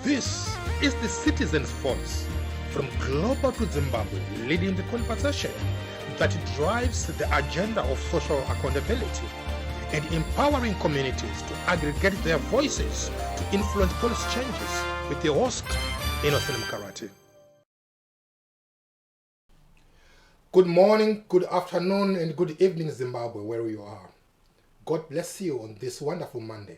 This is the Citizen's Voice, from global to Zimbabwe, leading the conversation that drives the agenda of social accountability and empowering communities to aggregate their voices to influence policy changes, with the host, Innocent Mkarati. Good morning, good afternoon, and good evening, Zimbabwe, wherever you are. God bless you on this wonderful Monday.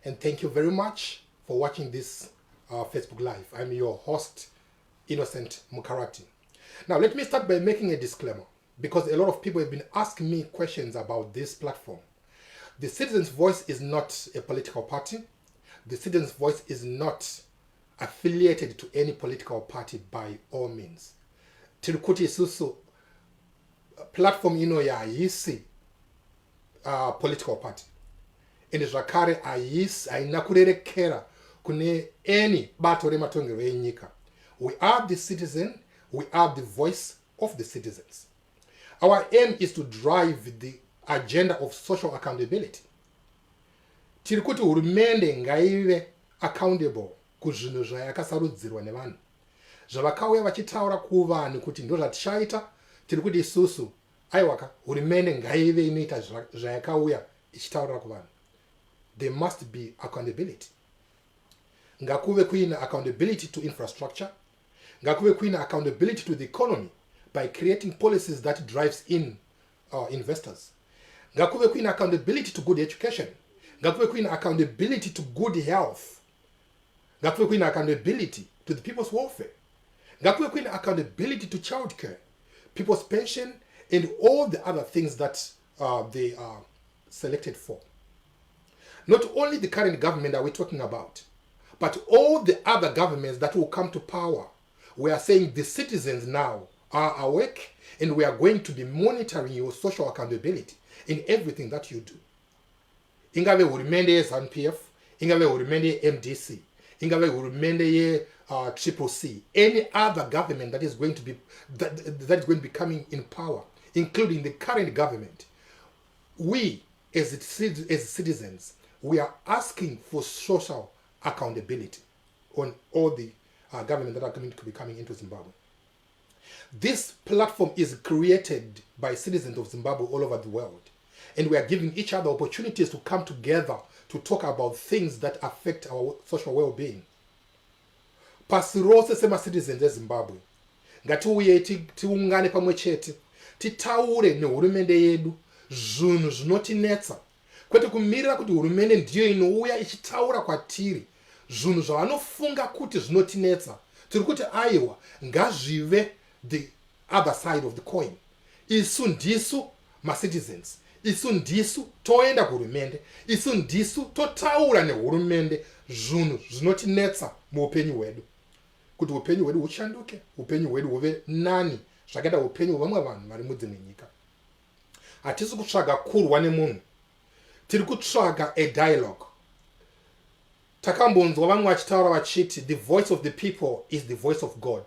And thank you very much for watching this Facebook Live. I'm your host, Innocent Mkarati. Now, let me start by making a disclaimer, because a lot of people have been asking me questions about this platform. The Citizens' Voice is not a political party. The Citizens' Voice is not affiliated to any political party by all means. Tirikuti isusu platform ino ya haisi political party. Ende zvakare haina kurerekera kune any bato rematongero enyika. We are the citizen, we are the voice of the citizens. Our aim is to drive the agenda of social accountability. Tiri kuti hurumende ngaive accountable kuzvinhu zvayakasarudzirwa nevanhu. Zvavakauya vachitaura kuvanhu kuti ndo zvatichaita, tiri kuti isusu aiwaka hurumende ngaive inoita zvayakauya ichitaurira kuvanhu. There must be accountability. Ngakuve kuina accountability to infrastructure. Ngakuve kuina accountability to the economy by creating policies that drives in investors. Ngakuve kuina accountability to good education. Ngakuve kuina accountability to good health. Ngakuve kuina accountability to the people's welfare. Ngakuve kuina accountability to childcare, people's pension, and all the other things that they are selected for. Not only the current government are we talking about, but all the other governments that will come to power. We are saying the citizens now are awake, and we are going to be monitoring your social accountability in everything that you do. Ingave hurumende ye ZANU-PF, ingave hurumende ye MDC, ingave hurumende ye CCC, any other government that is going to be that is going to be coming in power, including the current government. We as citizens, we are asking for social accountability on all the government that are going to be coming into Zimbabwe. This platform is created by citizens of Zimbabwe all over the world, and we are giving each other opportunities to come together to talk about things that affect our social well-being. Pasi rose sema-citizens eZimbabwe, ngatiuye tiungane pamwe chete, titaure nehurumende yedu zvinhu zvinotinetsa, kwete kumirira kuti hurumende ndiyo inouya ichitaura kwatiri zvinhu zvavanofunga kuti zvinotinetsa. Tiri kuti aiwa ngazvive the other side of the coin. Isu ndisu ma-citizens, isu ndisu toenda kuhurumende, isu ndisu totaura nehurumende zvinhu zvinotinetsa muupenyu hwedu, kuti upenyu hwedu huchanduke, upenyu hwedu huve nani zvakaita upenyu hwevamwe vanhu vari mudzimwe nyika. Hatisi kutsvaga kurwa nemunhu, tiri kutsvaga a dialogue. Takambonzwa vamwe vachitaura vachiti the voice of the people is the voice of God.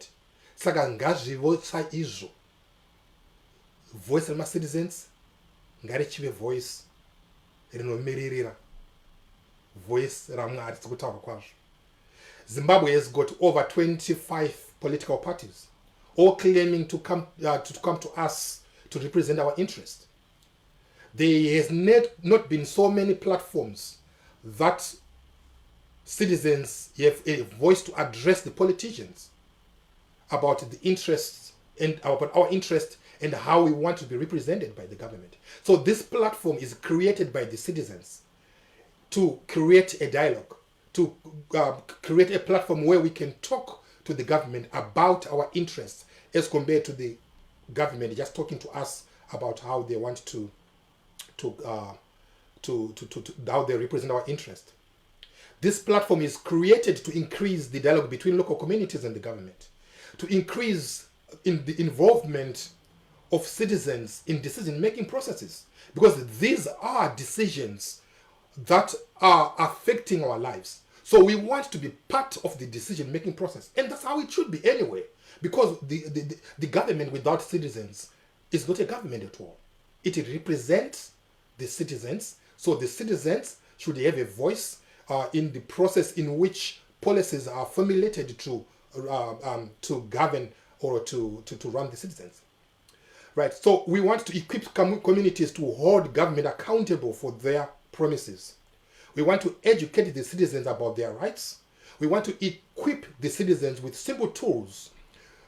Saka ngazvive saizvo. Voice rema-citizens ngarichive voice rinomiririra, voice raMwari tikutaura kwazvo. Zimbabwe has got over 25 political parties, all claiming to come to us to represent our interest. There has not been so many platforms that citizens have a voice to address the politicians about the interests and about our interest and how we want to be represented by the government. So this platform is created by the citizens to create a dialogue, to create a platform where we can talk to the government about our interests, as compared to the government just talking to us about how they want to how they represent our interest. This platform is created to increase the dialogue between local communities and the government, to increase in the involvement of citizens in decision-making processes, because these are decisions that are affecting our lives. So we want to be part of the decision-making process, and that's how it should be anyway, because the government without citizens is not a government at all. It represents the citizens, so the citizens should have a voice in the process in which policies are formulated to govern or to run the citizens. Right. So we want to equip communities to hold government accountable for their promises. We want to educate the citizens about their rights. We want to equip the citizens with simple tools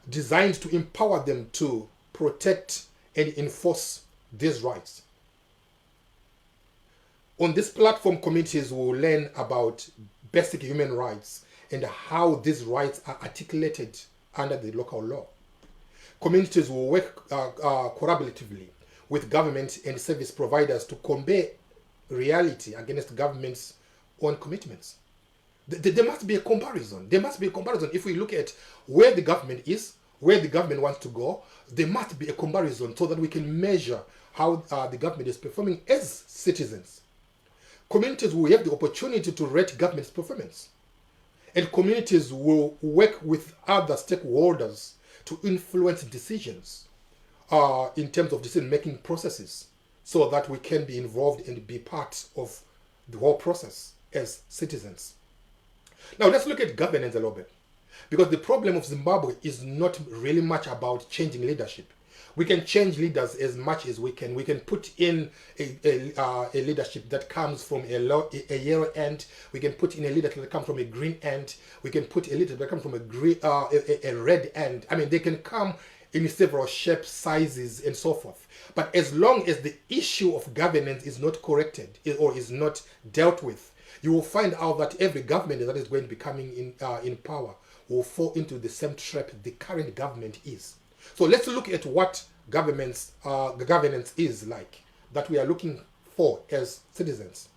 designed to empower them to protect and enforce these rights. On this platform, communities will learn about basic human rights and how these rights are articulated under the local law. Communities will work collaboratively with government and service providers to convey reality against government's own commitments. There must be a comparison. There must be a comparison. If we look at where the government is, where the government wants to go, there must be a comparison so that we can measure how the government is performing as citizens. Communities will have the opportunity to rate government's performance. And communities will work with other stakeholders to influence decisions in terms of decision-making processes so that we can be involved and be part of the whole process as citizens. Now let's look at governance a little bit, because the problem of Zimbabwe is not really much about changing leadership. We can change leaders as much as we can. We can put in a leadership that comes from a yellow end. We can put in a leadership that comes from a green end. We can put a leadership that comes from a red end. I mean, they can come in several shapes, sizes, and so forth. But as long as the issue of governance is not corrected or is not dealt with, you will find out that every government that is going to be coming in power will fall into the same trap the current government is. So let's look at what governance is like, that we are looking for as citizens.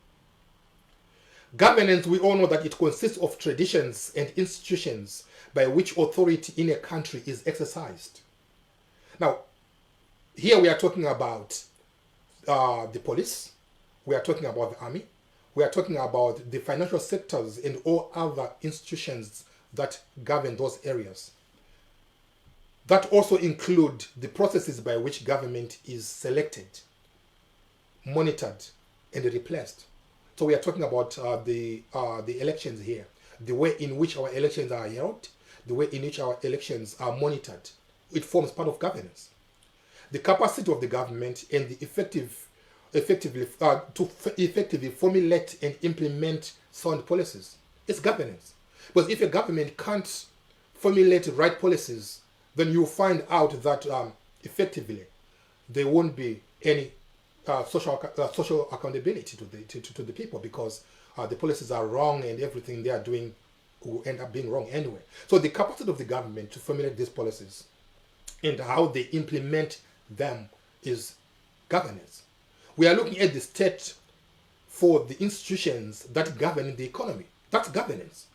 Governance, we all know that it consists of traditions and institutions by which authority in a country is exercised. Now, here we are talking about the police, we are talking about the army, we are talking about the financial sectors and all other institutions that govern those areas. That also include the processes by which government is selected, monitored, and replaced. So we are talking about the elections here, the way in which our elections are held, the way in which our elections are monitored. It forms part of governance. The capacity of the government and the effectively formulate and implement sound policies. It's governance. But if a government can't formulate right policies, then you'll find out that effectively there won't be any social accountability to the people, because the policies are wrong and everything they are doing will end up being wrong anyway. So the capacity of the government to formulate these policies and how they implement them is governance. We are looking at the state for the institutions that govern the economy. That's governance.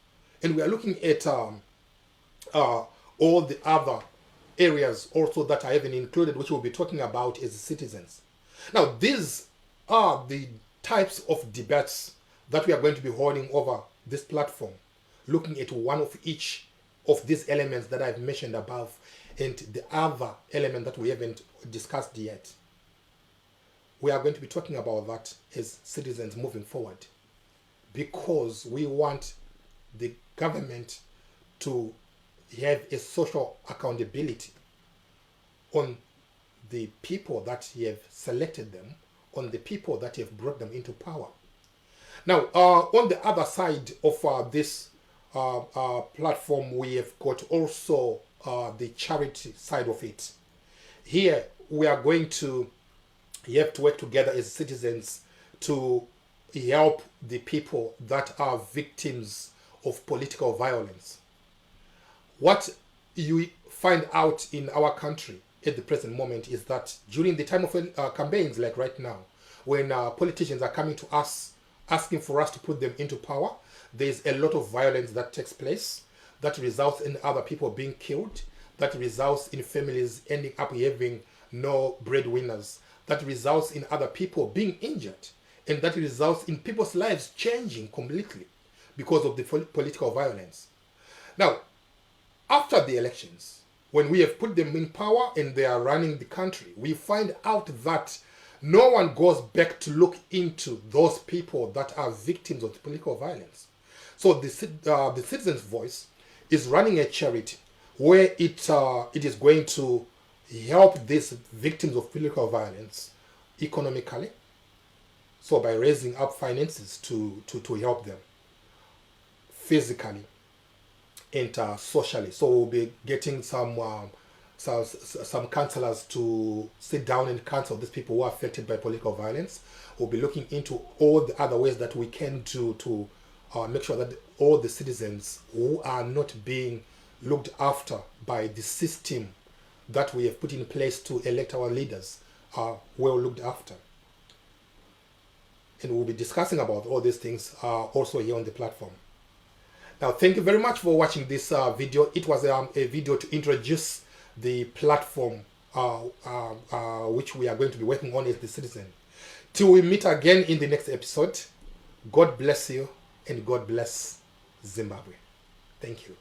And we are looking at all the other areas also that are even included, which we'll be talking about as citizens. Now, these are the types of debates that we are going to be holding over this platform, looking at one of each of these elements that I've mentioned above and the other element that we haven't discussed yet. We are going to be talking about that as citizens moving forward, because we want the government to have a social accountability on the people that have selected them, on the people that have brought them into power. Now, on the other side of this platform, we have got also the charity side of it. Here, we are going to have to work together as citizens to help the people that are victims of political violence. What you find out in our country at the present moment is that during the time of campaigns, like right now, when politicians are coming to us asking for us to put them into power, there's a lot of violence that takes place that results in other people being killed, that results in families ending up having no breadwinners, that results in other people being injured, and that results in people's lives changing completely because of the political violence. Now, after the elections, when we have put them in power and they are running the country, we find out that no one goes back to look into those people that are victims of the political violence. So the Citizens Voice is running a charity where it is going to help these victims of political violence economically, so by raising up finances to help them physically and socially. So we'll be getting some counselors to sit down and counsel these people who are affected by political violence. We'll be looking into all the other ways that we can do to make sure that all the citizens who are not being looked after by the system that we have put in place to elect our leaders are well looked after. And we'll be discussing about all these things also here on the platform. Now, thank you very much for watching this video. It was a video to introduce the platform which we are going to be working on as the Citizen. Till we meet again in the next episode, God bless you and God bless Zimbabwe. Thank you.